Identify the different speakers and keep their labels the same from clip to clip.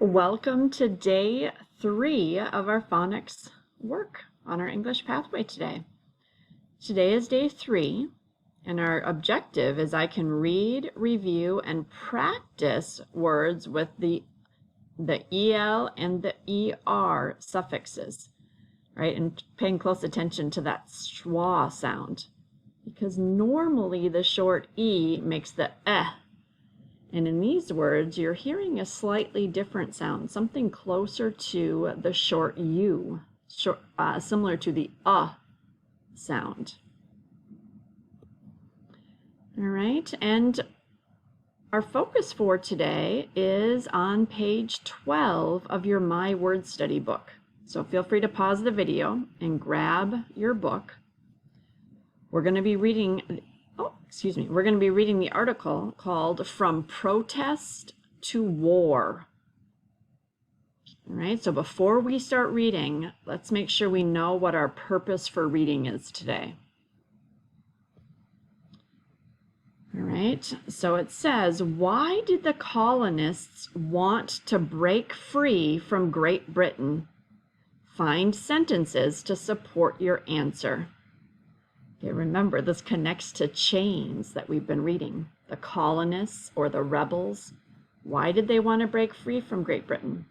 Speaker 1: Welcome to day 3 of our phonics work on our English pathway today. Today is day 3, and our objective is I can read, review, and practice words with the EL and the ER suffixes, right? And paying close attention to that schwa sound, because normally the short E makes the eh. And in these words, you're hearing a slightly different sound, something closer to the short U, similar to the sound. All right, and our focus for today is on page 12 of your My Word Study book. So feel free to pause the video and grab your book. We're going to be reading we're going to be reading the article called From Protest to War. All right, so before we start reading, let's make sure we know what our purpose for reading is today. All right, so it says, why did the colonists want to break free from Great Britain? Find sentences to support your answer. Okay, remember, this connects to chains that we've been reading. The colonists or the rebels. Why did they want to break free from Great Britain?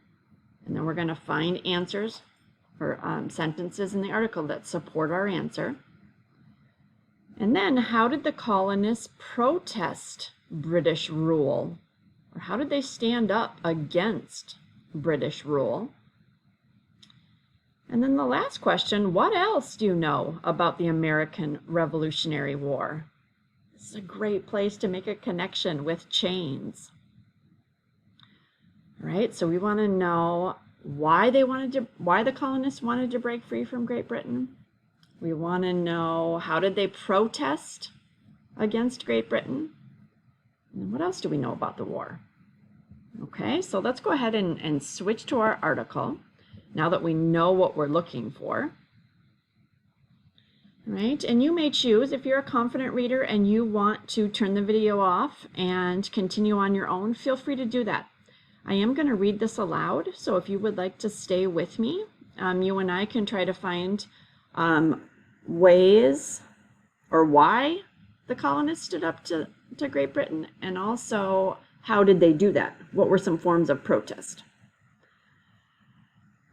Speaker 1: And then we're going to find answers or sentences in the article that support our answer. And then, how did the colonists protest British rule? Or how did they stand up against British rule? And then the last question, what else do you know about the American Revolutionary War? This is a great place to make a connection with chains. All right, so we want to know why the colonists wanted to break free from Great Britain. We want to know, how did they protest against Great Britain? And what else do we know about the war? Okay, so let's go ahead and switch to our article. Now that we know what we're looking for, right? And you may choose, if you're a confident reader and you want to turn the video off and continue on your own, feel free to do that. I am going to read this aloud, so if you would like to stay with me, you and I can try to find ways or why the colonists stood up to Great Britain, and also how did they do that? What were some forms of protest?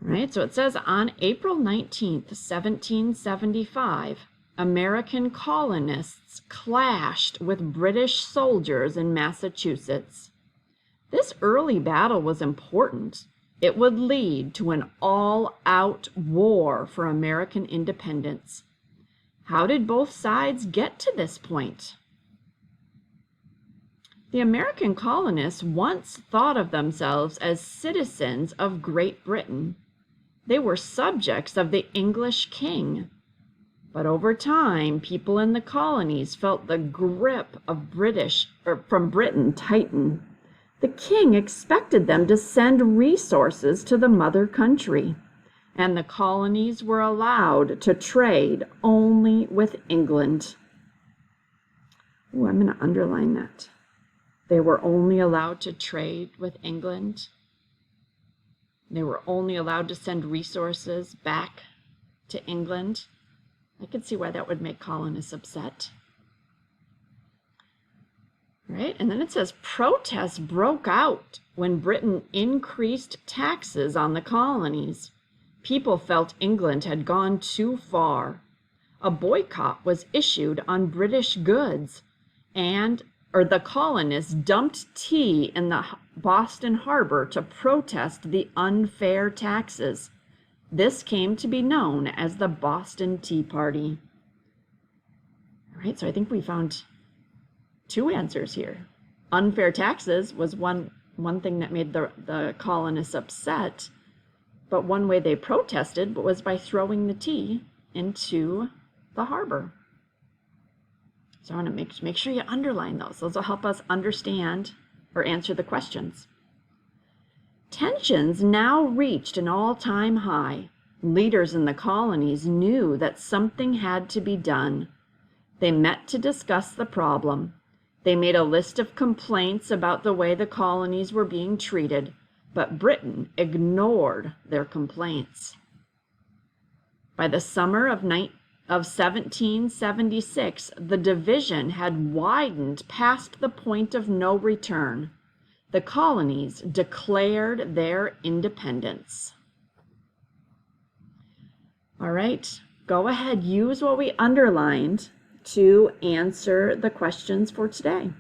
Speaker 1: Right, so it says, on April 19th, 1775, American colonists clashed with British soldiers in Massachusetts. This early battle was important. It would lead to an all-out war for American independence. How did both sides get to this point? The American colonists once thought of themselves as citizens of Great Britain. They were subjects of the English king. But over time, people in the colonies felt the grip of from Britain tighten. The king expected them to send resources to the mother country, and the colonies were allowed to trade only with England. Oh, I'm going to underline that. They were only allowed to trade with England. They were only allowed to send resources back to England. I could see why that would make colonists upset. Right? And then it says, protests broke out when Britain increased taxes on the colonies. People felt England had gone too far. A boycott was issued on British goods, the colonists dumped tea in the Boston harbor to protest the unfair taxes. This came to be known as the Boston Tea Party. All right, so I think we found two answers here. Unfair taxes was one thing that made the colonists upset, but one way they protested was by throwing the tea into the harbor. So I want to make sure you underline those. Those will help us understand or answer the questions. Tensions now reached an all-time high. Leaders in the colonies knew that something had to be done. They met to discuss the problem. They made a list of complaints about the way the colonies were being treated. but Britain ignored their complaints. By the summer of 1776, the division had widened past the point of no return. The colonies declared their independence. All right, go ahead, use what we underlined to answer the questions for today.